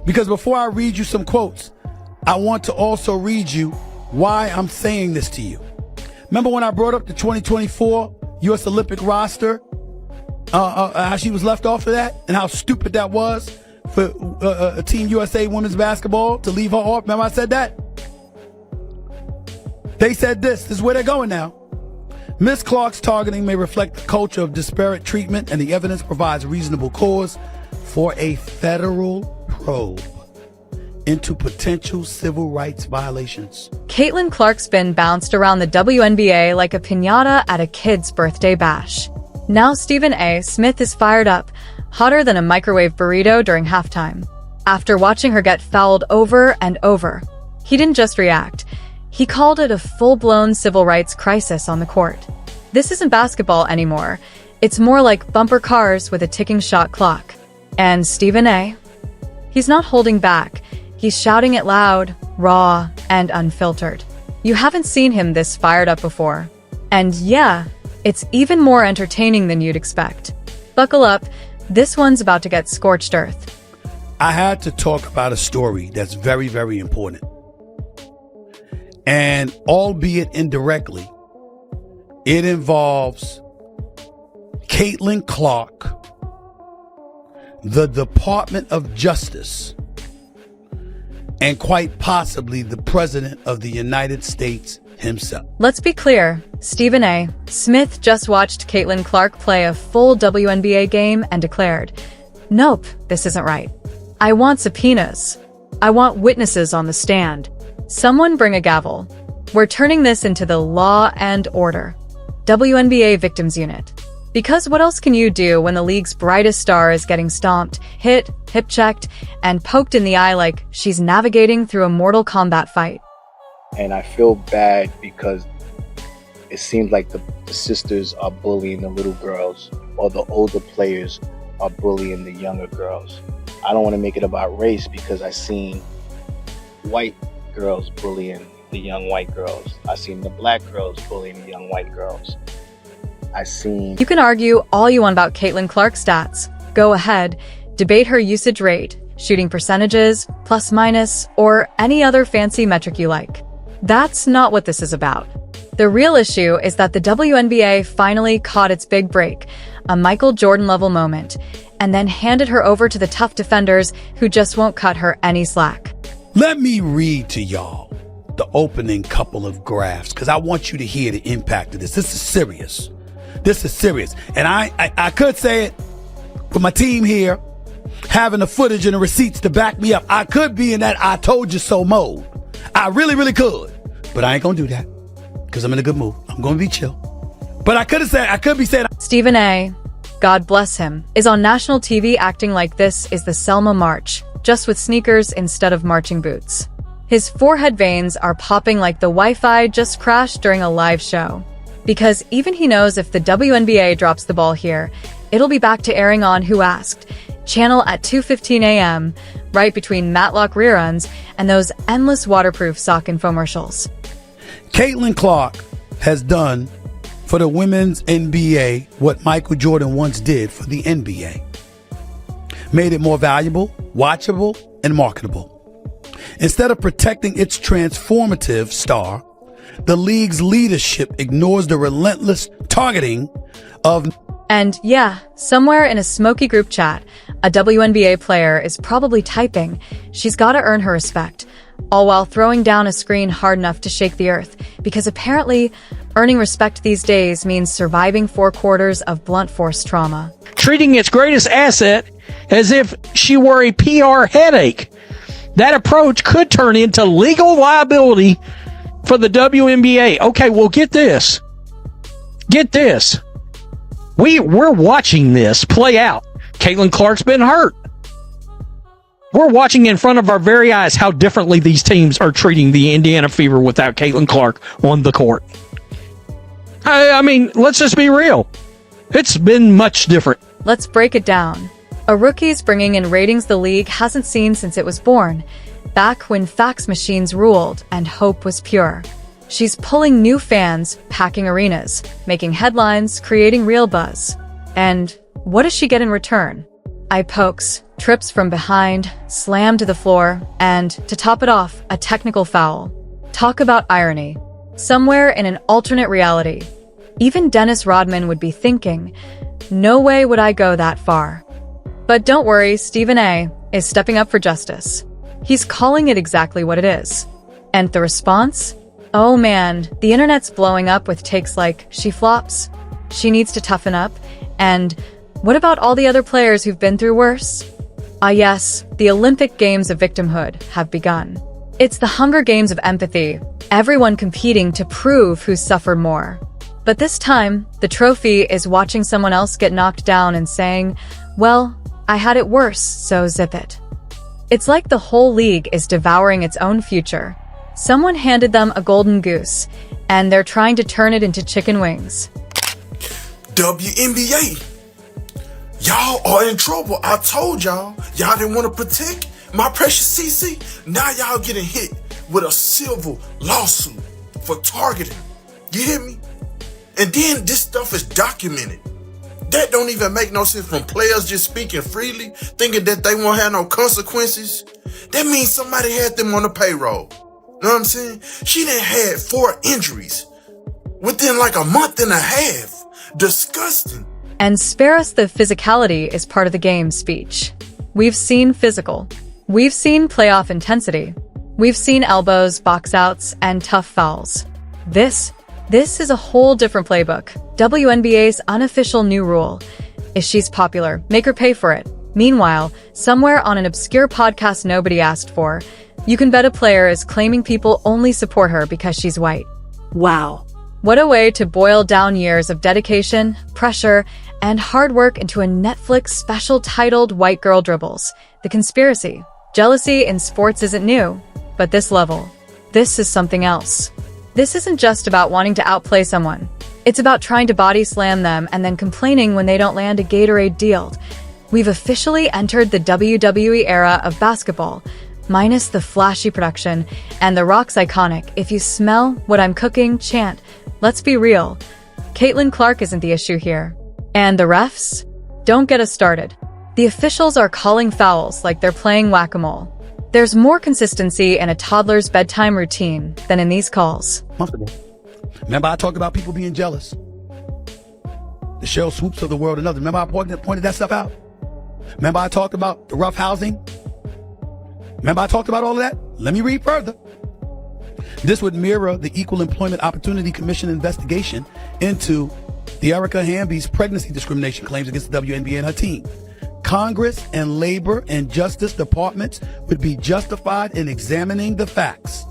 Because before I read you some quotes, I want to also read you why I'm saying this to you. Remember when I brought up the 2024 U.S. Olympic roster, how she was left off of that and how stupid that was for Team USA women's basketball to leave her off? Remember I said that? They said this is where they're going now. Ms. Clark's targeting may reflect the culture of disparate treatment, and the evidence provides reasonable cause for a federal probe into potential civil rights violations. Caitlin Clark's been bounced around the WNBA like a piñata at a kid's birthday bash. Now Stephen A. Smith is fired up, hotter than a microwave burrito during halftime. After watching her get fouled over and over, he didn't just react. He called it a full-blown civil rights crisis on the court. This isn't basketball anymore. It's more like bumper cars with a ticking shot clock. And Stephen A., he's not holding back. He's shouting it loud, raw, and unfiltered. You haven't seen him this fired up before. And yeah, it's even more entertaining than you'd expect. Buckle up, this one's about to get scorched earth. I had to talk about a story that's very, very important. And albeit indirectly, it involves Caitlin Clark, the Department of Justice, and quite possibly the President of the United States himself. Let's be clear, Stephen A. Smith just watched Caitlin Clark play a full WNBA game and declared, "Nope, this isn't right. I want subpoenas. I want witnesses on the stand. Someone bring a gavel. We're turning this into the Law and Order WNBA Victims Unit." Because what else can you do when the league's brightest star is getting stomped, hit, hip-checked, and poked in the eye like she's navigating through a Mortal Kombat fight? And I feel bad because it seems like the sisters are bullying the little girls, or the older players are bullying the younger girls. I don't want to make it about race because I've seen white girls bullying the young white girls. I've seen the black girls bullying the young white girls. You can argue all you want about Caitlin Clark's stats. Go ahead, debate her usage rate, shooting percentages, plus minus, or any other fancy metric you like. That's not what this is about. The real issue is that the WNBA finally caught its big break, a Michael Jordan-level moment, and then handed her over to the tough defenders who just won't cut her any slack. Let me read to y'all the opening couple of graphs because I want you to hear the impact of this. This is serious. This is serious. And I could say it with my team here, having the footage and the receipts to back me up. I could be in that I told you so mode. I really, really could. But I ain't going to do that because I'm in a good mood. I'm going to be chill. But I could be saying. Stephen A., God bless him, is on national TV acting like this is the Selma March, just with sneakers instead of marching boots. His forehead veins are popping like the Wi-Fi just crashed during a live show. Because even he knows if the WNBA drops the ball here, it'll be back to airing on Who Asked, channel at 2:15 a.m., right between Matlock reruns and those endless waterproof sock infomercials. Caitlin Clark has done for the women's NBA what Michael Jordan once did for the NBA. Made it more valuable, watchable, and marketable. Instead of protecting its transformative star, the league's leadership ignores the relentless targeting of... And yeah, somewhere in a smoky group chat, a WNBA player is probably typing, she's gotta earn her respect, all while throwing down a screen hard enough to shake the earth, because apparently earning respect these days means surviving 4 quarters of blunt force trauma. Treating its greatest asset as if she were a PR headache. That approach could turn into legal liability for the WNBA. Okay, well, get this. Get this. We're watching this play out. Caitlin Clark's been hurt. We're watching in front of our very eyes how differently these teams are treating the Indiana Fever without Caitlin Clark on the court. I mean, let's just be real. It's been much different. Let's break it down. A rookie's bringing in ratings the league hasn't seen since it was born, back when fax machines ruled and hope was pure. She's pulling new fans, packing arenas, making headlines, creating real buzz. And what does she get in return? Eye pokes, trips from behind, slammed to the floor, and, to top it off, a technical foul. Talk about irony. Somewhere in an alternate reality, even Dennis Rodman would be thinking, no way would I go that far. But don't worry, Stephen A. is stepping up for justice. He's calling it exactly what it is. And the response? Oh man, the internet's blowing up with takes like, she flops, she needs to toughen up, and what about all the other players who've been through worse? Ah yes, the Olympic Games of victimhood have begun. It's the Hunger Games of empathy, everyone competing to prove who's suffered more. But this time, the trophy is watching someone else get knocked down and saying, well, I had it worse, so zip it. It's like the whole league is devouring its own future. Someone handed them a golden goose, and they're trying to turn it into chicken wings. WNBA. Y'all are in trouble. I told y'all didn't want to protect my precious CC. Now y'all getting hit with a civil lawsuit for targeting. You hear me? And then this stuff is documented. That don't even make no sense from players just speaking freely, thinking that they won't have no consequences. That means somebody had them on the payroll. Know what I'm saying? She done had 4 injuries within like a month and a half. Disgusting. And spare us the physicality is part of the game speech. We've seen physical. We've seen playoff intensity. We've seen elbows, box outs, and tough fouls. This is a whole different playbook. WNBA's unofficial new rule. If she's popular, make her pay for it. Meanwhile, somewhere on an obscure podcast nobody asked for, you can bet a player is claiming people only support her because she's white. Wow. What a way to boil down years of dedication, pressure, and hard work into a Netflix special titled White Girl Dribbles. The conspiracy. Jealousy in sports isn't new, but this level. This is something else. This isn't just about wanting to outplay someone. It's about trying to body slam them and then complaining when they don't land a Gatorade deal. We've officially entered the WWE era of basketball, minus the flashy production and The Rock's iconic "if you smell what I'm cooking" chant. Let's be real. Caitlin Clark isn't the issue here. And the refs? Don't get us started. The officials are calling fouls like they're playing whack-a-mole. There's more consistency in a toddler's bedtime routine than in these calls. Remember I talked about people being jealous? The Cheryl Swoops of the world and others. Remember I pointed that stuff out? Remember I talked about the rough housing? Remember I talked about all of that? Let me read further. This would mirror the Equal Employment Opportunity Commission investigation into the Erica Hamby's pregnancy discrimination claims against the WNBA and her team. Congress and Labor and Justice Departments would be justified in examining the facts.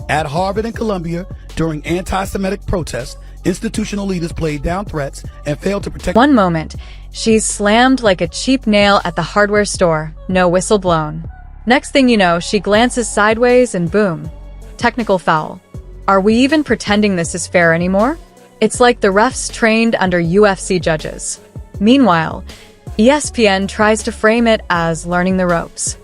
At Harvard and Columbia, during anti-Semitic protests, institutional leaders played down threats and failed to protect. One moment, she's slammed like a cheap nail at the hardware store, no whistle blown. Next thing you know, she glances sideways and boom, technical foul. Are we even pretending this is fair anymore? It's like the refs trained under UFC judges. Meanwhile, ESPN tries to frame it as learning the ropes.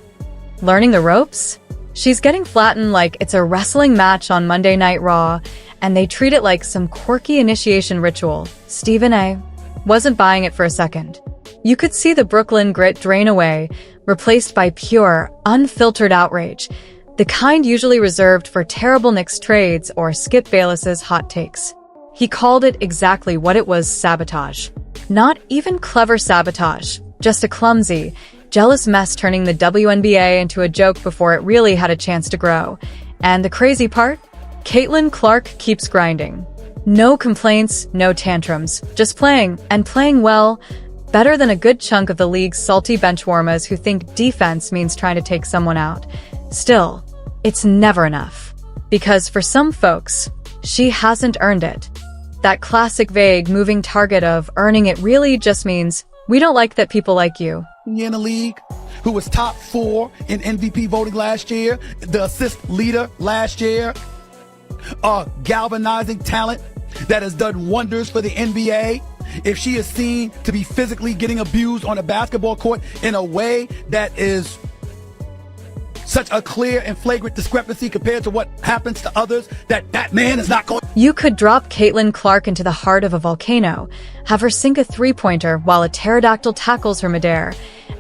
Learning the ropes? She's getting flattened like it's a wrestling match on Monday Night Raw, and they treat it like some quirky initiation ritual. Stephen A. wasn't buying it for a second. You could see the Brooklyn grit drain away, replaced by pure, unfiltered outrage, the kind usually reserved for terrible Knicks trades or Skip Bayless's hot takes. He called it exactly what it was: sabotage. Not even clever sabotage, just a clumsy, jealous mess turning the WNBA into a joke before it really had a chance to grow. And the crazy part? Caitlin Clark keeps grinding. No complaints, no tantrums, just playing, and playing well, better than a good chunk of the league's salty benchwarmers who think defense means trying to take someone out. Still, it's never enough. Because for some folks, she hasn't earned it. That classic vague moving target of earning it really just means, we don't like that people like you. In the league, who was top 4 in MVP voting last year, the assist leader last year, a galvanizing talent that has done wonders for the NBA. If she is seen to be physically getting abused on a basketball court in a way that is such a clear and flagrant discrepancy compared to what happens to others, that man is not going You could drop Caitlin Clark into the heart of a volcano, have her sink a three-pointer while a pterodactyl tackles her midair,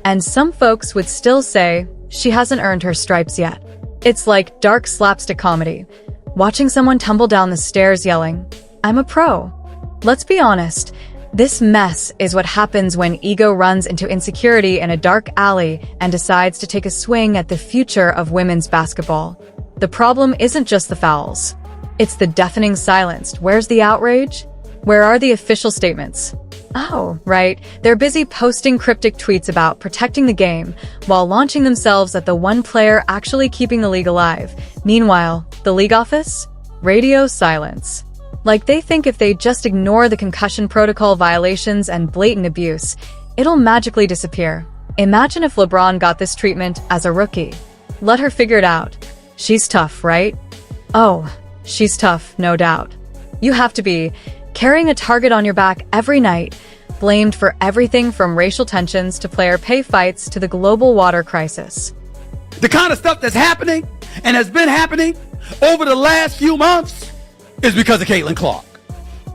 and some folks would still say she hasn't earned her stripes yet. It's like dark slapstick comedy, watching someone tumble down the stairs yelling, "I'm a pro." Let's be honest, this mess is what happens when ego runs into insecurity in a dark alley and decides to take a swing at the future of women's basketball. The problem isn't just the fouls. It's the deafening silence. Where's the outrage? Where are the official statements? Oh, right. They're busy posting cryptic tweets about protecting the game while launching themselves at the one player actually keeping the league alive. Meanwhile, the league office? Radio silence. Like they think if they just ignore the concussion protocol violations and blatant abuse, it'll magically disappear. Imagine if LeBron got this treatment as a rookie. Let her figure it out. She's tough, right? Oh, she's tough, no doubt. You have to be carrying a target on your back every night, blamed for everything from racial tensions to player pay fights to the global water crisis. The kind of stuff that's happening and has been happening over the last few months is because of Caitlin Clark.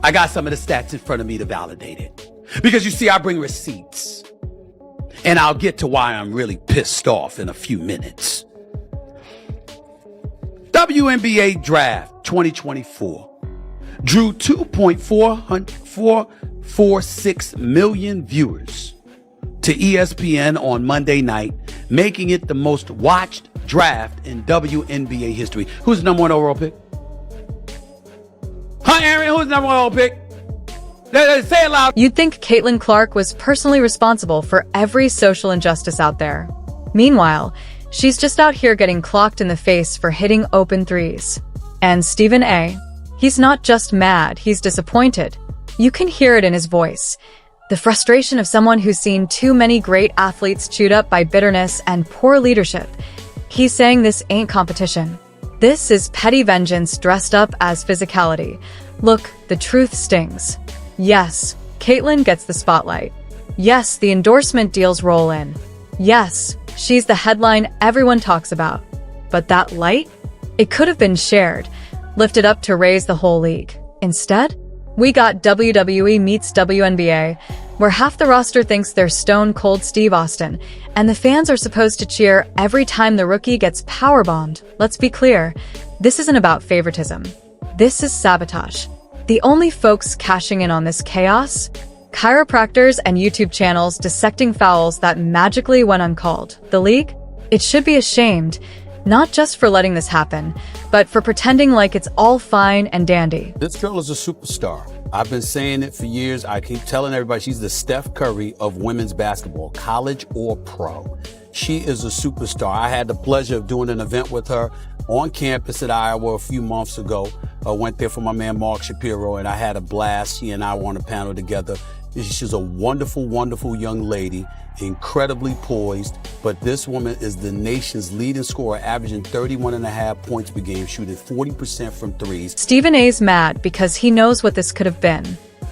I got some of the stats in front of me to validate it. Because you see, I bring receipts. And I'll get to why I'm really pissed off in a few minutes. WNBA Draft 2024 drew 2.446 million viewers to ESPN on Monday night, making it the most watched draft in WNBA history. Who's the number one overall pick? Huh, Aaron? Who's the number one overall pick? Say it loud. You'd think Caitlin Clark was personally responsible for every social injustice out there. Meanwhile, she's just out here getting clocked in the face for hitting open threes. And Stephen A., he's not just mad, he's disappointed. You can hear it in his voice. The frustration of someone who's seen too many great athletes chewed up by bitterness and poor leadership. He's saying this ain't competition. This is petty vengeance dressed up as physicality. Look, the truth stings. Yes, Caitlin gets the spotlight. Yes, the endorsement deals roll in. Yes, she's the headline everyone talks about. But that light? It could have been shared, lifted up to raise the whole league. Instead, we got WWE meets WNBA, where half the roster thinks they're Stone Cold Steve Austin, and the fans are supposed to cheer every time the rookie gets powerbombed. Let's be clear, this isn't about favoritism. This is sabotage. The only folks cashing in on this chaos? Chiropractors and YouTube channels dissecting fouls that magically went uncalled. The league? It should be ashamed, not just for letting this happen, but for pretending like it's all fine and dandy. This girl is a superstar. I've been saying it for years. I keep telling everybody she's the Steph Curry of women's basketball, college or pro. She is a superstar. I had the pleasure of doing an event with her on campus at Iowa a few months ago. I went there for my man Mark Shapiro, and I had a blast. She and I were on a panel together. She's a wonderful, wonderful young lady, incredibly poised, but this woman is the nation's leading scorer, averaging 31.5 points per game, shooting 40% from threes. Stephen A's mad because he knows what this could have been.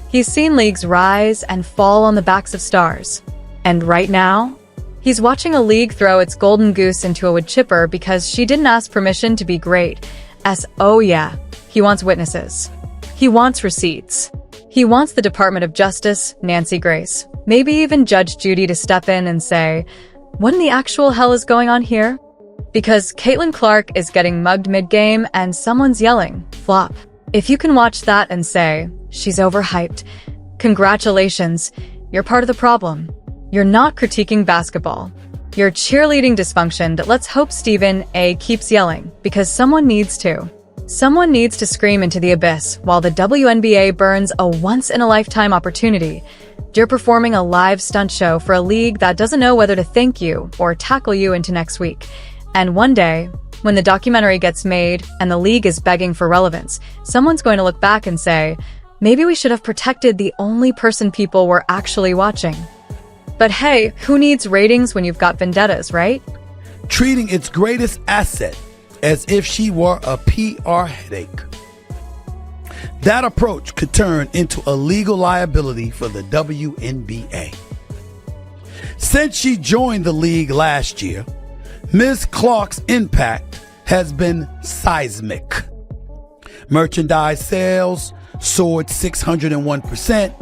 He's seen leagues rise and fall on the backs of stars. And right now, he's watching a league throw its golden goose into a wood chipper because she didn't ask permission to be great. Oh yeah, he wants witnesses. He wants receipts. He wants the Department of Justice, Nancy Grace, maybe even Judge Judy to step in and say, what in the actual hell is going on here? Because Caitlin Clark is getting mugged mid-game and someone's yelling, flop. If you can watch that and say, she's overhyped, congratulations, you're part of the problem. You're not critiquing basketball. You're cheerleading dysfunction that let's hope Stephen A. keeps yelling, because someone needs to. Someone needs to scream into the abyss while the WNBA burns a once-in-a-lifetime opportunity. You're performing a live stunt show for a league that doesn't know whether to thank you or tackle you into next week. And one day, when the documentary gets made and the league is begging for relevance, someone's going to look back and say, maybe we should have protected the only person people were actually watching. But hey, who needs ratings when you've got vendettas, right? Treating its greatest asset as if she were a PR headache. That approach could turn into a legal liability for the WNBA. Since she joined the league last year, Ms. Clark's impact has been seismic. Merchandise sales soared 601%.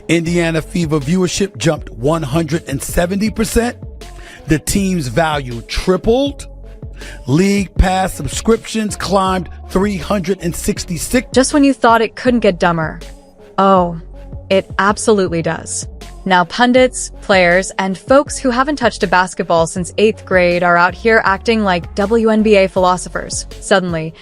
Indiana Fever viewership jumped 170%. The team's value tripled. League Pass subscriptions climbed 366. Just when you thought it couldn't get dumber. Oh, it absolutely does. Now pundits, players, and folks who haven't touched a basketball since 8th grade are out here acting like WNBA philosophers. Suddenly,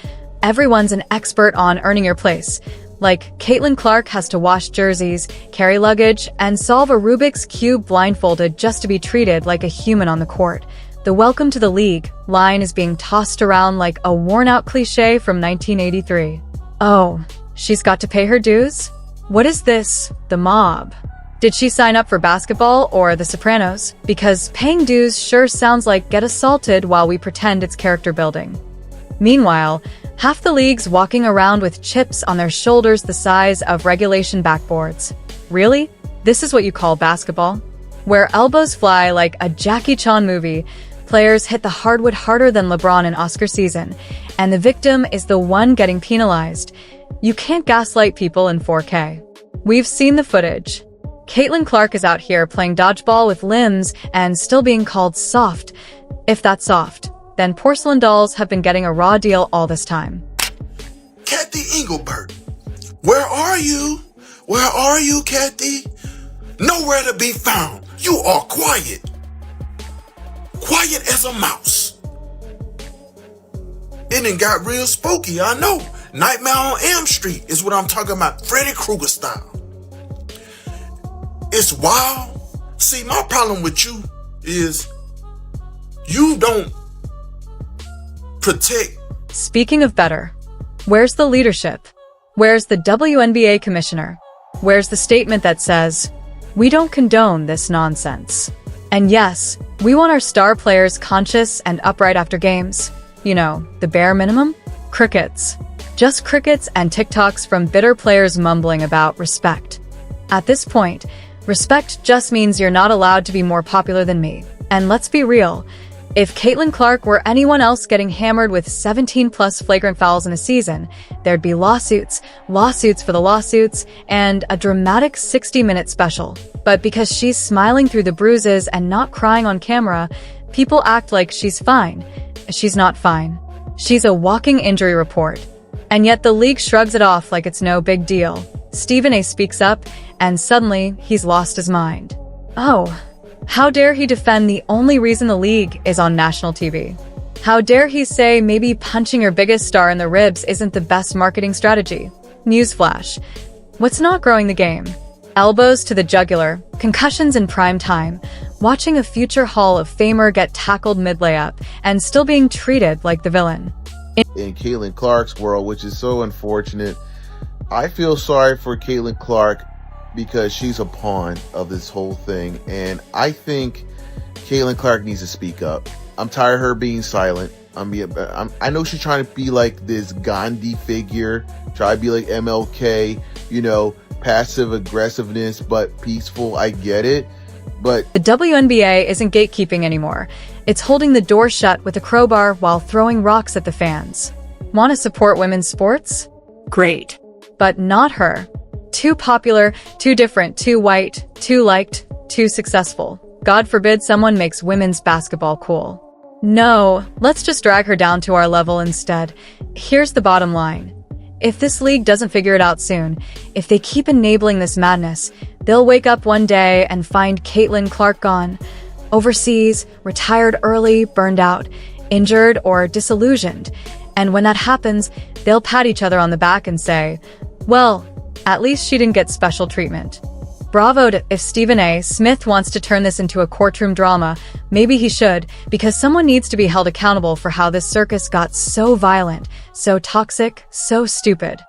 everyone's an expert on earning your place. Like, Caitlin Clark has to wash jerseys, carry luggage, and solve a Rubik's Cube blindfolded just to be treated like a human on the court. The "welcome to the league" line is being tossed around like a worn-out cliche from 1983. Oh, she's got to pay her dues? What is this, the mob? Did she sign up for basketball or The Sopranos? Because paying dues sure sounds like get assaulted while we pretend it's character building. Meanwhile, half the league's walking around with chips on their shoulders the size of regulation backboards. Really? This is what you call basketball? Where elbows fly like a Jackie Chan movie, players hit the hardwood harder than LeBron in Oscar season, and the victim is the one getting penalized. You can't gaslight people in 4K. We've seen the footage. Caitlin Clark is out here playing dodgeball with limbs and still being called soft. If that's soft, then porcelain dolls have been getting a raw deal all this time. Kathy Engelbert, where are you? Where are you, Kathy? Nowhere to be found. You are quiet. Quiet as a mouse. It done got real spooky, I know. Nightmare on Elm Street is what I'm talking about. Freddy Krueger style. It's wild. See, my problem with you is you don't protect. Speaking of better, where's the leadership? Where's the WNBA commissioner? Where's the statement that says, "We don't condone this nonsense"? And yes, we want our star players conscious and upright after games. You know, the bare minimum? Crickets. Just crickets and TikToks from bitter players mumbling about respect. At this point, respect just means you're not allowed to be more popular than me. And let's be real, if Caitlin Clark were anyone else getting hammered with 17+ flagrant fouls in a season, there'd be lawsuits for the lawsuits, and a dramatic 60-minute special. But because she's smiling through the bruises and not crying on camera, people act like she's fine. She's not fine. She's a walking injury report. And yet the league shrugs it off like it's no big deal. Stephen A speaks up, and suddenly he's lost his mind. Oh, how dare he defend the only reason the league is on national TV? How dare he say maybe punching your biggest star in the ribs isn't the best marketing strategy? Newsflash. What's not growing the game? Elbows to the jugular, concussions in prime time, watching a future Hall of Famer get tackled mid-layup, and still being treated like the villain. In Caitlin Clark's world, which is so unfortunate. I feel sorry for Caitlin Clark because she's a pawn of this whole thing, and I think Caitlin Clark needs to speak up. I'm tired of her being silent. I know she's trying to be like this Gandhi figure, try to be like MLK, you know, passive aggressiveness but peaceful. I get it, but the WNBA isn't gatekeeping anymore. It's holding the door shut with a crowbar while throwing rocks at the fans. Want to support women's sports? Great. But not her. Too popular, too different, too white, too liked, too successful. God forbid someone makes women's basketball cool. No, let's just drag her down to our level instead. Here's the bottom line. If this league doesn't figure it out soon, if they keep enabling this madness, they'll wake up one day and find Caitlin Clark gone. Overseas, retired early, burned out, injured, or disillusioned. And when that happens, they'll pat each other on the back and say, well, at least she didn't get special treatment. Bravo to if Stephen A. Smith wants to turn this into a courtroom drama, maybe he should, because someone needs to be held accountable for how this circus got so violent, so toxic, so stupid.